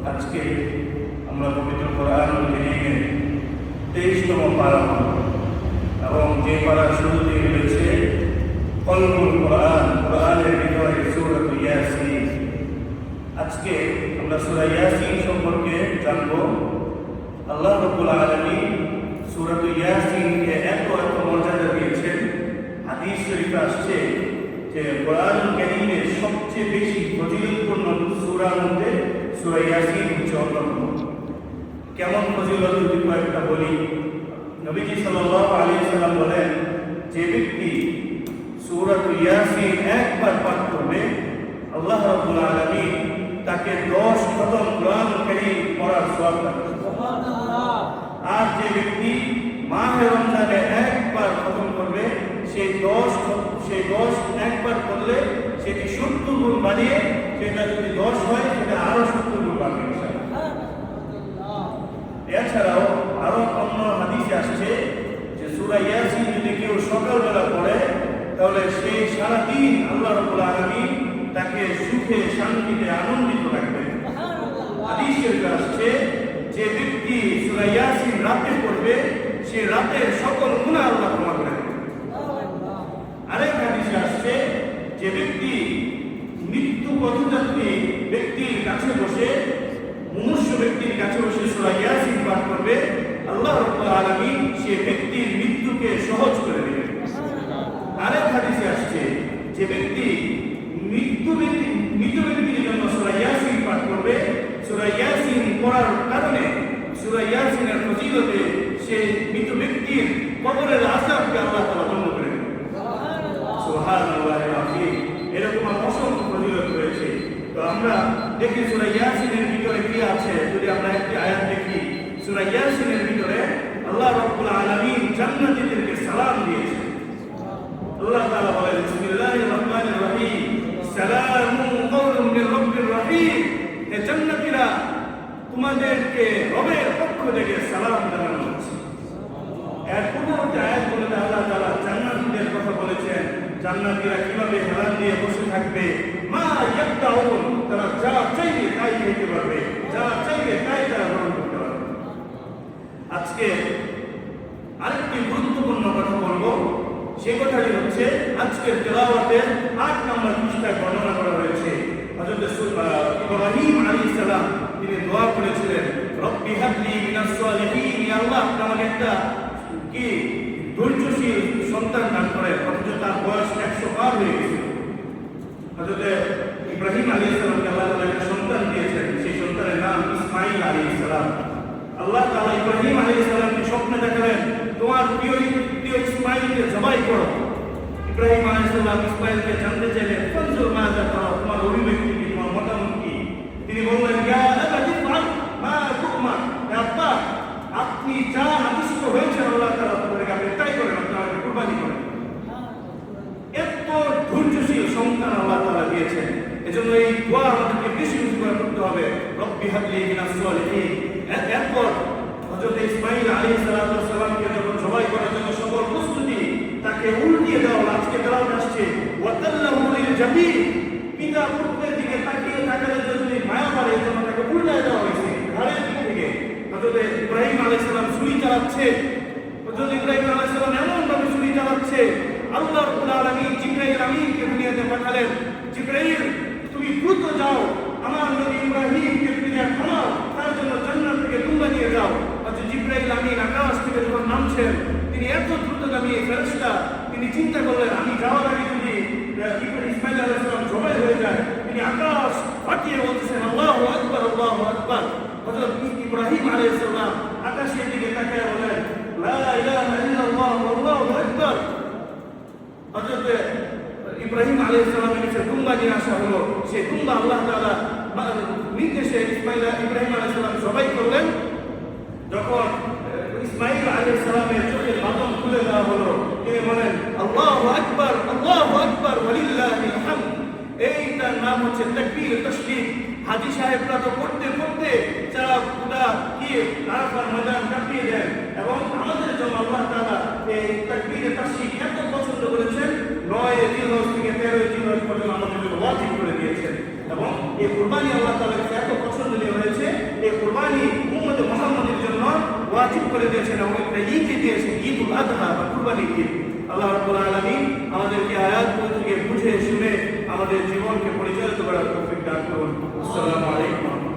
আজকে আমরা পবিত্র কোরআন কারীমের 23তম পারা এবং যে পারার শুরুতে রয়েছে কলবুল কোরআন, কোরআনের ভিতরে সূরা ইয়াসিন। আজকে আমরা সূরা ইয়াসিন সম্পর্কে জানব। আল্লাহ রাব্বুল আলামিন সূরা ইয়াসিনকে এত মর্যাদা দিয়েছেন। হাদিস শরীফে আসছে যে কোরআন কারীমের সবচেয়ে বেশি ফজিলতপূর্ণ সূরার মধ্যে সূরা ইয়াসিন হচ্ছে অন্যতম। কেমন ফজিলত যদি কয়েকটা বলি। নবীজি সাল্লাল্লাহু আলাইহি সাল্লাম বলেন, যে ব্যক্তি সূরা ইয়াসিন একবার পাঠ করবে আল্লাহ রাব্বুল আলামিন তাকে 10 খতম কোরআন কারীম পড়ার সওয়াব দান করবেন। সুবহানাল্লাহ। আর যে ব্যক্তি মাহে রমজানে একবার খতম করবে সেই 10 একবার করলে সেটি 70 গুণ বাড়িয়ে, সেটা যদি 10 হয় সেটা আরো 70 গুণ বাড়বে ইনশাআল্লাহ। এছাড়াও আরো অন্য হাদিসে আসছে যে সূরা ইয়াসিন যদি কেউ সকালবেলা পড়ে তাহলে সে সারাদিন আল্লাহ রাব্বুল আলামিন তাকে সুখে শান্তিতে আনন্দিত রাখবেন। হাদিসে আসছে যে ব্যক্তি সূরা ইয়াসিন রাতে পড়বে সে রাতের সকল গুনাহ আল্লাহ ক্ষমা করে দেবেন। আরেক হাদিসে আসছে যে ব্যক্তি মৃত্যু পথযাত্রী ব্যক্তির কাছে বসে, মনুষ্য ব্যক্তির কাছে বসে সূরা ইয়াসিন পাঠ করবে আল্লাহ রাব্বুল আলামিন সে ব্যক্তির মৃত্যুকে সহজ করে দেবেন। আরেক হাদিসে আসছে যে ব্যক্তি মৃত ব্যক্তির জন্য সূরা ইয়াসিন পাঠ করবে, সূরা ইয়াসিন পড়ার কারণে সূরা ইয়াসিনের ফজিলতে সে মৃত ব্যক্তির কবরের আযাবকে আল্লাহ তাআলা বন্ধ করে দেবেন। সুবহানাল্লাহি ওয়া বিহামদিহি। এরকম অসংখ্য ফজিলত রয়েছে। তো আমরা দেখি সূরা ইয়াসিনের ভিতরে কি আছে। যদি আমরা একটি আয়াত দেখি, সূরা ইয়াসিনের ভিতরে আল্লাহ রাব্বুল আলামিন জান্নাতীদেরকে সালাম দিয়েছেন। আল্লাহ তাআলা বলেন, বিসমিল্লাহির রহমানির রহিম, সালামুন কাওলুম মির রাব্বির রহিম। হে জান্নাতীরা, তোমাদেরকে রবের পক্ষ থেকে সালাম জানানো হচ্ছে। এর পূর্ববর্তী আয়াতগুলোতে আল্লাহ তাআলা জান্নাতীদের কথা বলেছেন, জান্নাতীরা কিভাবে হেলান দিয়ে বসে থাকবে। মা ইয়াবতাউন, তারা যা চাইবে তাই খেতে পারবে, যা চাইবে তাই তারা গ্রহণ করতে পারবে। আজকে আরেকটি গুরুত্বপূর্ণ কথা বলবো। সেই কথাটি হচ্ছে আজকের তেলাওয়াতের 8 নম্বর পৃষ্ঠায় বর্ণনা করা হয়েছে। হযরত ইব্রাহিম আলাইহিস সালাম তিনি দোয়া করেছিলেন, রব্বি হাবলি মিনাস সালিহিন, ইয়া আল্লাহ আপনি আমাকে একটা কি ধৈর্যশীল সন্তান দান করেন। অথচ তার বয়স 100 পার হয়ে গেছিল। হযরত ইব্রাহিম আলাইহিস সালামকে আল্লাহ তাআলা একটা সন্তান দিয়েছেন। সেই সন্তানের নাম ইসমাঈল আলাইহিস সালাম। আল্লাহ তাআলা ইব্রাহিম আলাইহিস সালামকে স্বপ্নে দেখালেন, তোমার প্রিয় ইসমাঈলকে জবাই করো। ইব্রাহিম আলাইহিস সালাম ইসমাঈলকে জানতে চাইলেন, ফনজুর মাযা তারা, তোমার অভিব্যক্তি কি, তোমার মতামত কি? তিনি বললেন, ইয়া আবাতি ফাল মা তু'মার, হে আব্বা আপনি যা আদেশিত হয়েছেন আল্লাহ তাআলা আপনাকে আপনি তাই করেন, আপনি আমাকে কুরবানি করেন। এত ধৈর্যশীল সন্তান আল্লাহ তাআলা দিয়েছেন। এজন্য এই দোয়া আমাদেরকে বেশি বেশি করে করতে হবে, রব্বি হাবলি মিনাস সালিহিন। এরপর হযরত ইসমাঈল আলাইহিস সালামকে যখন জবাই করার জন্য সকল প্রস্তুতি, তাকে উল্টিয়ে দেওয়া হলো। আজকে তেলাওয়াত আসছে, ওয়া তাল্লাহু লিল জাবিন, পিতা পুত্রের দিকে তাকিয়ে তাকালে যদি মায়া পারে এজন্য তাকে উল্টায় দেওয়া হয়েছে ঘাড়ের দিক থেকে। হযরত ইব্রাহিম আলাইহিস সালাম ছুরি চালাচ্ছে। হযরত ইব্রাহিম আলাইহিস সালাম এমন ভাবে ছুরি চালাচ্ছে, আল্লাহ রাব্বুল আলামিন জিবরাইল আমিনকে দুনিয়াতে পাঠালেন, জিবরাইল তুমি দ্রুত যাও, আমার নবী ইব্রাহিমকে দুনিয়া থামাও, তার জন্য জান্নাত থেকে তোমরা নিয়ে যাও। হযরত জিবরাইল আমিন আকাশ থেকে যখন নামছেন, তিনি এত দ্রুতগামী ফেরেশতা, তিনি চিন্তা করলেন আমি যাওয়ার আগে যদি ইসমাঈল আলাইহিস সালাম জবাই হয়ে যায়, তিনি আকাশ ফাটিয়ে বলতেছেন আল্লাহু আকবার, আল্লাহু আকবার। হযরত ইব্রাহিম আলাইহিস সালাম আকাশের দিকে তাকিয়ে বলেন, লা ইলাহা ইল্লাল্লাহ আল্লাহু আকবার। হযরত ইব্রাহিম আলাইহিস সালামের কাছে দুম্বা নিয়ে আসা হলো। সেই দুম্বা আল্লাহ তাআলা নির্দেশে ইব্রাহিম আলাইহিস সালাম জবাই করলেন। যখন ইসমাঈল আলাইহিস সালামের চোখের বাঁধন খুলে দেওয়া হলো, তিনি বলেন আল্লাহু আকবার, আল্লাহু আকবার ওয়ালিল্লাহিল হামদ। এইটার নাম হচ্ছে তাকবীর তাশরীফ। হাজী সাহেবরা তো পড়তে পড়তে যারা পুরা কি আরাফার ময়দান কাঁপিয়ে দেন। এবং আমাদের জন্য আল্লাহ তাআলা এই তাকবীর তাশরীফ এত পছন্দ করেছেন, 9 জিলহজ থেকে 13 জিলহজ পর্যন্ত আমাদের ওয়াজিব করে দিয়েছেন। এবং এই কুরবানি আল্লাহ তাআলার কাছে এত পছন্দনীয় হয়েছে, এই কুরবানি উম্মত মুহাম্মাদের জন্য ওয়াজিব করে দিয়েছেন এবং একটা ঈদ দিয়েছেন, ঈদুল আযহা বা কুরবানি ঈদ। আল্লাহ রাব্বুল আলামিন আমাদেরকে আয়াতগুলো থেকে বুঝে শুনে আমাদের জীবনকে পরিচালিত করার তৌফিক দান করুন। আসসালামু আলাইকুম।